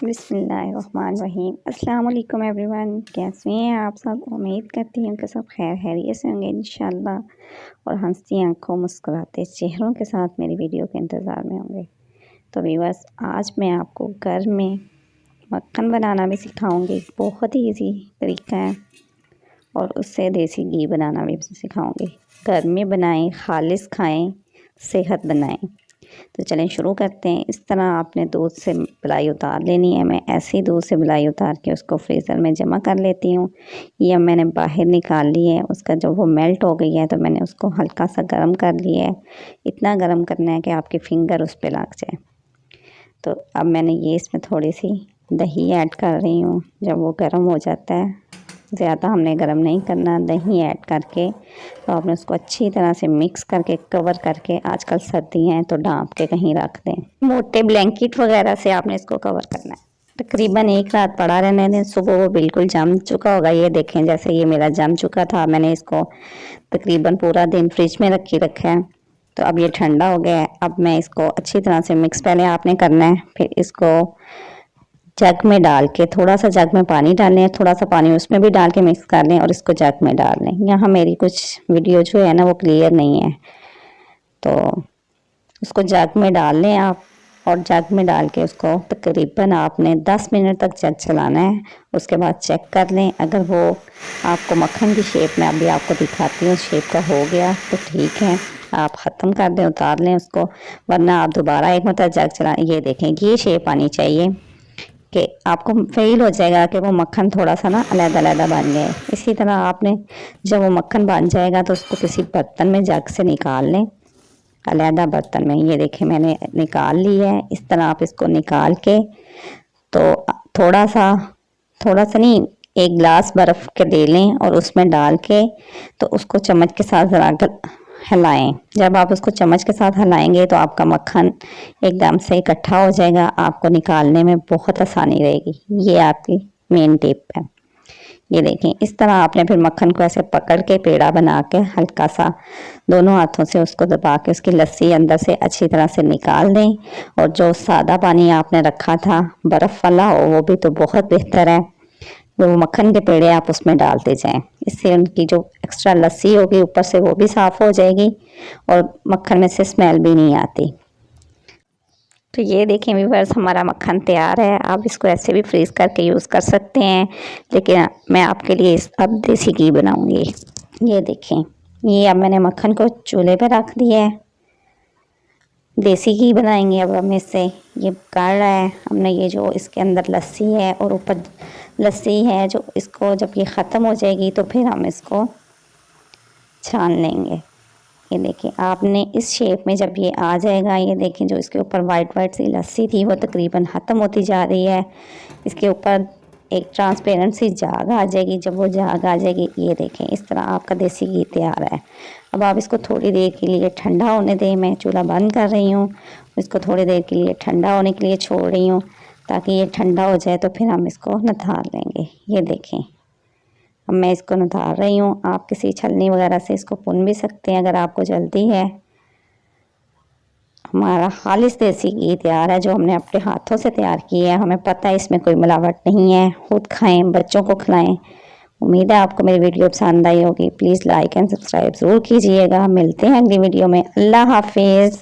बिस्मिल्लाहिर्रहमानिर्रहीम। अस्सलाम वालेकुम एवरीवन, कैसे हैं आप सब। उम्मीद करती हूँ कि सब खैर खैरियत से होंगे इंशाल्लाह और हंसती आंखों मुस्कुराते चेहरों के साथ मेरी वीडियो के इंतज़ार में होंगे। तो व्यूअर्स, आज मैं आपको घर में मक्खन बनाना भी सिखाऊंगी। बहुत ही इजी तरीका है और उससे देसी घी बनाना भी सिखाऊंगी। घर में बनाएं, खालिस खाएं, सेहत बनाएं। तो चलें शुरू करते हैं। इस तरह आपने दूध से मलाई उतार लेनी है। मैं ऐसे ही दूध से मलाई उतार के उसको फ्रीज़र में जमा कर लेती हूँ। ये मैंने बाहर निकाल ली है। उसका जब वो मेल्ट हो गई है तो मैंने उसको हल्का सा गर्म कर लिया है। इतना गर्म करना है कि आपकी फिंगर उस पर लग जाए। तो अब मैंने ये इसमें थोड़ी सी दही ऐड कर रही हूँ। जब वो गर्म हो जाता है, ज़्यादा हमने गर्म नहीं करना, दही ऐड करके तो आपने उसको अच्छी तरह से मिक्स करके कवर करके, आजकल सर्दियाँ हैं तो ढाँप के कहीं रख दें। मोटे ब्लैंकेट वगैरह से आपने इसको कवर करना है। तकरीबन एक रात पड़ा रहने दें। सुबह वो बिल्कुल जम चुका होगा। ये देखें, जैसे ये मेरा जम चुका था। मैंने इसको तकरीबन पूरा दिन फ्रिज में रखा है। तो अब ये ठंडा हो गया है। अब मैं इसको अच्छी तरह से मिक्स पहले आपने करना है, फिर इसको जग में डाल के, थोड़ा सा जग में पानी डालें, थोड़ा सा पानी उसमें भी डाल के मिक्स कर लें और इसको जग में डाल लें। यहाँ मेरी कुछ वीडियो जो है ना वो क्लियर नहीं है, तो उसको जग में डाल लें आप। और जग में डाल के उसको तकरीबन आपने 10 मिनट तक जग चलाना है। उसके बाद चेक कर लें, अगर वो आपको मक्खन की शेप में, अभी आपको दिखाती हूँ, शेप का हो गया तो ठीक है, आप ख़त्म कर दें, उतार लें उसको। वरना आप दोबारा एक मतलब जग चलाएं। ये देखें, ये शेप आनी चाहिए कि आपको फील हो जाएगा कि वो मक्खन थोड़ा सा ना अलग-अलग बन गया है। इसी तरह आपने जब वो मक्खन बन जाएगा तो उसको किसी बर्तन में जग से निकाल लें, अलहदा बर्तन में। ये देखें मैंने निकाल ली है। इस तरह आप इसको निकाल के तो थोड़ा सा नहीं, एक गिलास बर्फ़ के ले लें और उसमें डाल के तो उसको चम्मच के साथ ज़रा हिलाएं। जब आप उसको चम्मच के साथ हिलाएंगे तो आपका मक्खन एकदम से इकट्ठा हो जाएगा। आपको निकालने में बहुत आसानी रहेगी। ये आपकी मेन टिप है। ये देखें, इस तरह आपने फिर मक्खन को ऐसे पकड़ के पेड़ा बना के हल्का सा दोनों हाथों से उसको दबा के उसकी लस्सी अंदर से अच्छी तरह से निकाल दें। और जो सादा पानी आपने रखा था बर्फ़ वाला, वो भी तो बहुत बेहतर है। वो मक्खन के पेड़े आप उसमें डालते जाएं। इससे उनकी जो एक्स्ट्रा लस्सी होगी ऊपर से वो भी साफ़ हो जाएगी और मक्खन में से स्मेल भी नहीं आती। तो ये देखें व्यूअर्स, हमारा मक्खन तैयार है। आप इसको ऐसे भी फ्रीज़ करके यूज़ कर सकते हैं, लेकिन मैं आपके लिए अब देसी घी बनाऊंगी। ये देखें, ये अब मैंने मक्खन को चूल्हे पर रख दिया है। देसी घी बनाएंगे अब हम इससे। ये कर रहा है हमने, ये जो इसके अंदर लस्सी है और ऊपर लस्सी है, जो इसको जब ये ख़त्म हो जाएगी तो फिर हम इसको छान लेंगे। ये देखिए, आपने इस शेप में जब ये आ जाएगा, ये देखें जो इसके ऊपर वाइट वाइट सी लस्सी थी वो तकरीबन ख़त्म होती जा रही है। इसके ऊपर एक ट्रांसपेरेंट सी झाग आ जाएगी। जब वो झाग आ जाएगी, ये देखें, इस तरह आपका देसी घी तैयार है। अब आप इसको थोड़ी देर के लिए ठंडा होने दें। मैं चूल्हा बंद कर रही हूँ, इसको थोड़ी देर के लिए ठंडा होने के लिए छोड़ रही हूँ ताकि ये ठंडा हो जाए तो फिर हम इसको निथार लेंगे। ये देखें, अब मैं इसको निथार रही हूँ। आप किसी छलनी वगैरह से इसको भून भी सकते हैं अगर आपको जल्दी है। हमारा खालिस देसी घी तैयार है, जो हमने अपने हाथों से तैयार किया है। हमें पता है इसमें कोई मिलावट नहीं है। खुद खाएं, बच्चों को खिलाएं। उम्मीद है आपको मेरी वीडियो पसंद आई होगी। प्लीज़ लाइक एंड सब्सक्राइब ज़रूर कीजिएगा। मिलते हैं अगली वीडियो में। अल्लाह हाफिज़।